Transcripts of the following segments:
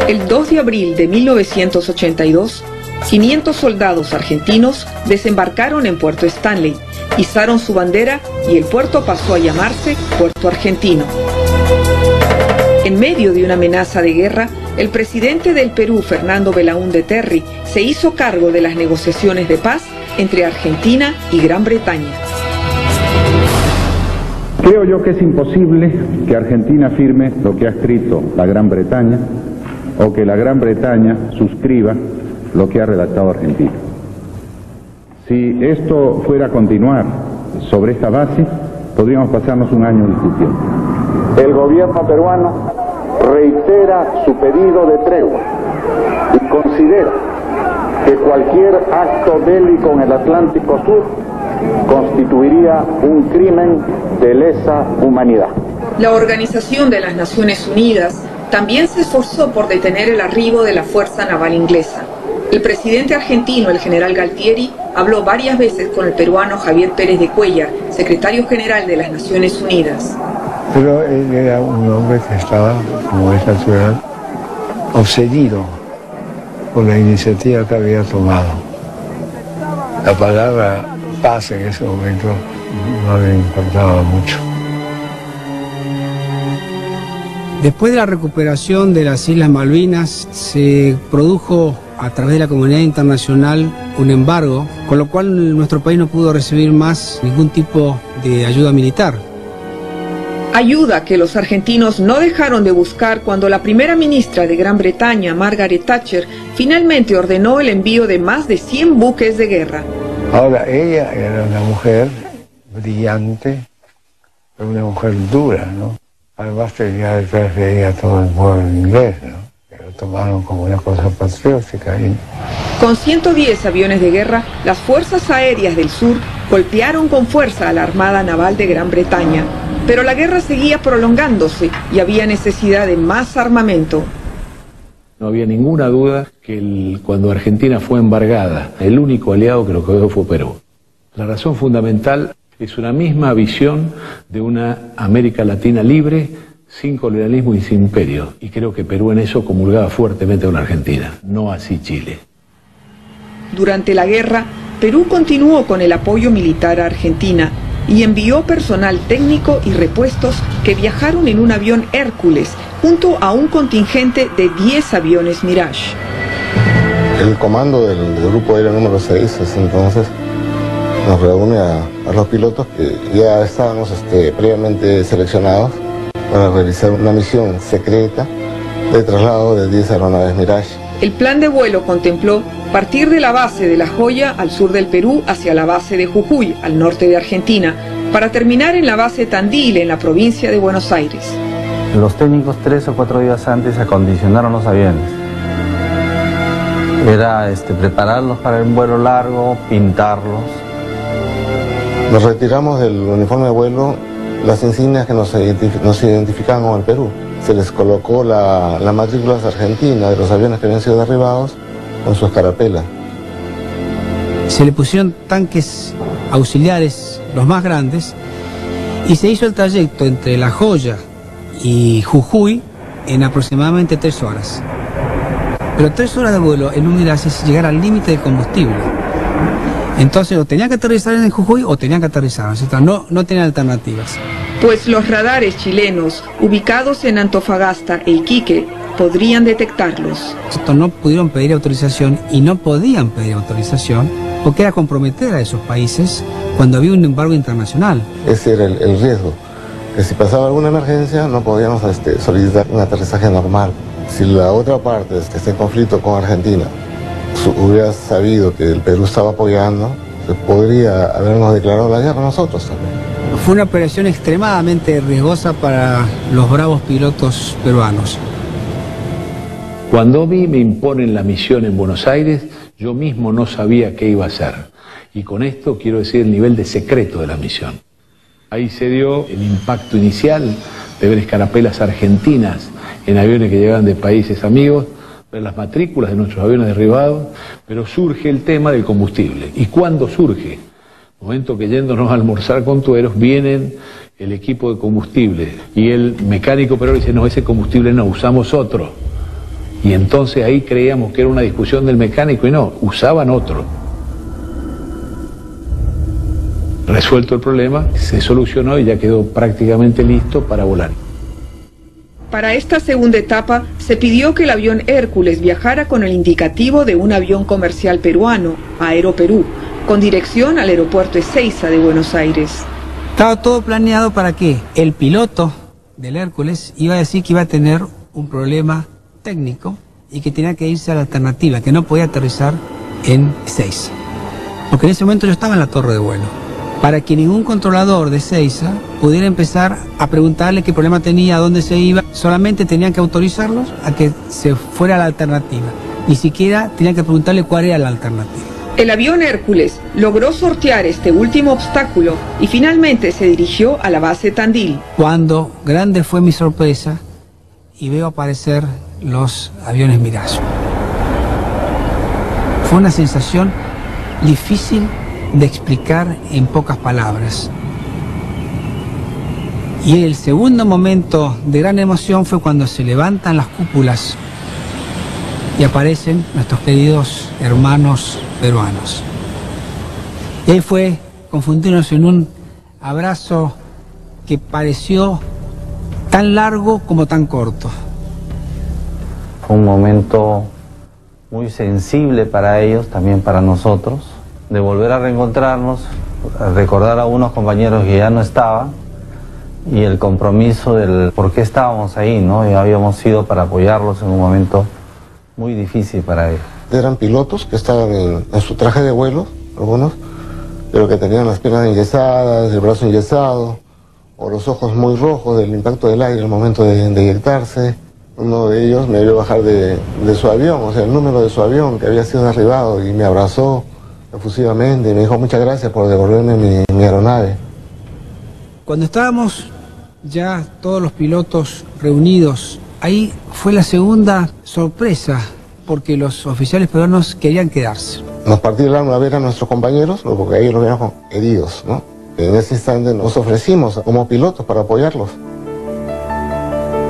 El 2 de abril de 1982, 500 soldados argentinos desembarcaron en Puerto Stanley, izaron su bandera y el puerto pasó a llamarse Puerto Argentino. En medio de una amenaza de guerra, el presidente del Perú, Fernando Belaúnde Terry, se hizo cargo de las negociaciones de paz entre Argentina y Gran Bretaña. Creo yo que es imposible que Argentina firme lo que ha escrito la Gran Bretaña o que la Gran Bretaña suscriba lo que ha redactado Argentina. Si esto fuera a continuar sobre esta base, podríamos pasarnos un año discutiendo. El gobierno peruano reitera su pedido de tregua y considera que cualquier acto bélico en el Atlántico Sur constituiría un crimen de lesa humanidad. La Organización de las Naciones Unidas también se esforzó por detener el arribo de la Fuerza Naval Inglesa. El presidente argentino, el general Galtieri, habló varias veces con el peruano Javier Pérez de Cuéllar, secretario general de las Naciones Unidas. Pero él era un hombre que estaba, como es natural, obsedido por la iniciativa que había tomado. La palabra paz en ese momento no le importaba mucho. Después de la recuperación de las Islas Malvinas, se produjo a través de la comunidad internacional un embargo, con lo cual nuestro país no pudo recibir más ningún tipo de ayuda militar. Ayuda que los argentinos no dejaron de buscar cuando la primera ministra de Gran Bretaña, Margaret Thatcher, finalmente ordenó el envío de más de 100 buques de guerra. Ahora, ella era una mujer brillante, pero una mujer dura, ¿no? Además tenía detrás de ella todo el pueblo inglés, ¿no? Que lo tomaron como una cosa patriótica. Con 110 aviones de guerra, las fuerzas aéreas del sur golpearon con fuerza a la Armada Naval de Gran Bretaña. Pero la guerra seguía prolongándose y había necesidad de más armamento. No había ninguna duda que cuando Argentina fue embargada, el único aliado que lo cogió fue Perú. La razón fundamental es una misma visión de una América Latina libre, sin colonialismo y sin imperio. Y creo que Perú en eso comulgaba fuertemente con Argentina, no así Chile. Durante la guerra, Perú continuó con el apoyo militar a Argentina y envió personal técnico y repuestos que viajaron en un avión Hércules junto a un contingente de 10 aviones Mirage. El comando del grupo aéreo número 6 entonces nos reúne a los pilotos que ya estábamos previamente seleccionados para realizar una misión secreta de traslado de 10 aeronaves Mirage. El plan de vuelo contempló partir de la base de La Joya al sur del Perú hacia la base de Jujuy al norte de Argentina para terminar en la base Tandil en la provincia de Buenos Aires. Los técnicos 3 o 4 días antes acondicionaron los aviones. Era prepararlos para un vuelo largo, pintarlos. Nos retiramos del uniforme de vuelo las insignias que nos identificaban con el Perú. Se les colocó la matrícula argentina de los aviones que habían sido derribados con su escarapela. Se le pusieron tanques auxiliares, los más grandes, y se hizo el trayecto entre La Joya y Jujuy en aproximadamente 3 horas. Pero 3 horas de vuelo en un Mirage es llegar al límite de combustible. Entonces o tenían que aterrizar en Jujuy o tenían que aterrizar, no tenían alternativas. Pues los radares chilenos ubicados en Antofagasta e Iquique podrían detectarlos. No pudieron pedir autorización y no podían pedir autorización porque era comprometer a esos países cuando había un embargo internacional. Ese era el riesgo, que si pasaba alguna emergencia no podíamos solicitar un aterrizaje normal. Si la otra parte está en conflicto con Argentina hubiera sabido que el Perú estaba apoyando, se podría habernos declarado la guerra a nosotros también. Fue una operación extremadamente riesgosa para los bravos pilotos peruanos. Cuando a mí me imponen la misión en Buenos Aires, yo mismo no sabía qué iba a hacer. Y con esto quiero decir el nivel de secreto de la misión. Ahí se dio el impacto inicial de ver escarapelas argentinas en aviones que llegaban de países amigos, ver las matrículas de nuestros aviones derribados, pero surge el tema del combustible. ¿Y cuándo surge? Momento que yéndonos a almorzar con Tueros, vienen el equipo de combustible y el mecánico pero dice, no, ese combustible no, usamos otro. Y entonces ahí creíamos que era una discusión del mecánico y no, usaban otro. Resuelto el problema, se solucionó y ya quedó prácticamente listo para volar. Para esta segunda etapa, se pidió que el avión Hércules viajara con el indicativo de un avión comercial peruano, Aeroperú, con dirección al aeropuerto Ezeiza de Buenos Aires. Estaba todo planeado para que el piloto del Hércules iba a decir que iba a tener un problema técnico y que tenía que irse a la alternativa, que no podía aterrizar en Ezeiza. Porque en ese momento yo estaba en la torre de vuelo. Para que ningún controlador de Ezeiza pudiera empezar a preguntarle qué problema tenía, a dónde se iba, solamente tenían que autorizarlos a que se fuera a la alternativa. Ni siquiera tenían que preguntarle cuál era la alternativa. El avión Hércules logró sortear este último obstáculo y finalmente se dirigió a la base Tandil. Cuando grande fue mi sorpresa y veo aparecer los aviones Mirage. Fue una sensación difícil de explicar en pocas palabras. Y el segundo momento de gran emoción fue cuando se levantan las cúpulas y aparecen nuestros queridos hermanos peruanos. Y ahí fue confundirnos en un abrazo que pareció tan largo como tan corto. Fue un momento muy sensible para ellos, también para nosotros, de volver a reencontrarnos, a recordar a unos compañeros que ya no estaban y el compromiso del por qué estábamos ahí, ¿no? Y habíamos ido para apoyarlos en un momento muy difícil para ellos. Eran pilotos que estaban en su traje de vuelo, algunos, pero que tenían las piernas enyesadas, el brazo enyesado, o los ojos muy rojos del impacto del aire al momento de eyectarse. Uno de ellos me vio bajar de su avión, o sea, el número de su avión que había sido derribado, y me abrazó efusivamente y me dijo muchas gracias por devolverme mi aeronave. Cuando estábamos ya todos los pilotos reunidos, ahí fue la segunda sorpresa, porque los oficiales peruanos querían quedarse. Nos partieron a ver a nuestros compañeros, porque ahí los veíamos heridos, ¿no? En ese instante nos ofrecimos como pilotos para apoyarlos.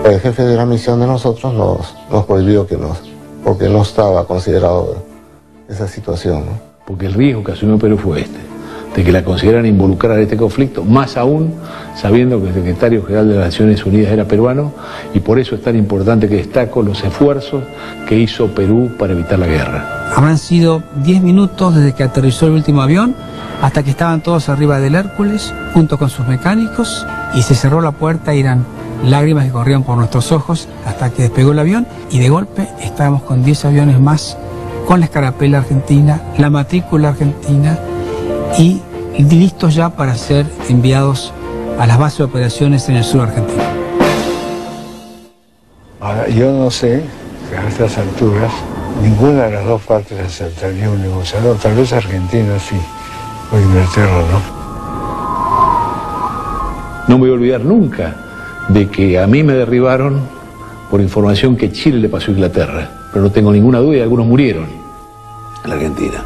El jefe de la misión de nosotros nos prohibió porque no estaba considerado esa situación, ¿no? Porque el riesgo que asumió Perú fue de que la consideraran involucrada en este conflicto, más aún sabiendo que el secretario general de las Naciones Unidas era peruano, y por eso es tan importante que destaco los esfuerzos que hizo Perú para evitar la guerra. Habrán sido 10 minutos desde que aterrizó el último avión hasta que estaban todos arriba del Hércules junto con sus mecánicos, y se cerró la puerta y eran lágrimas que corrían por nuestros ojos hasta que despegó el avión, y de golpe estábamos con 10 aviones más, con la escarapela argentina, la matrícula argentina, y listos ya para ser enviados a las bases de operaciones en el sur argentino. Ahora, yo no sé, a estas alturas, ninguna de las dos partes aceptaría un negociador, tal vez Argentina sí, o Inglaterra no. No me voy a olvidar nunca de que a mí me derribaron por información que Chile le pasó a Inglaterra, pero no tengo ninguna duda, algunos murieron en la Argentina.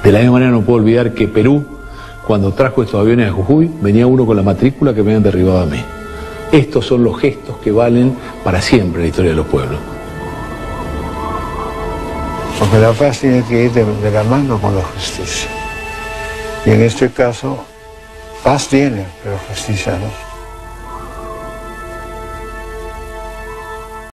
De la misma manera no puedo olvidar que Perú, cuando trajo estos aviones a Jujuy, venía uno con la matrícula que me habían derribado a mí. Estos son los gestos que valen para siempre en la historia de los pueblos. Porque la paz tiene que ir de la mano con la justicia. Y en este caso, paz tiene, pero justicia no.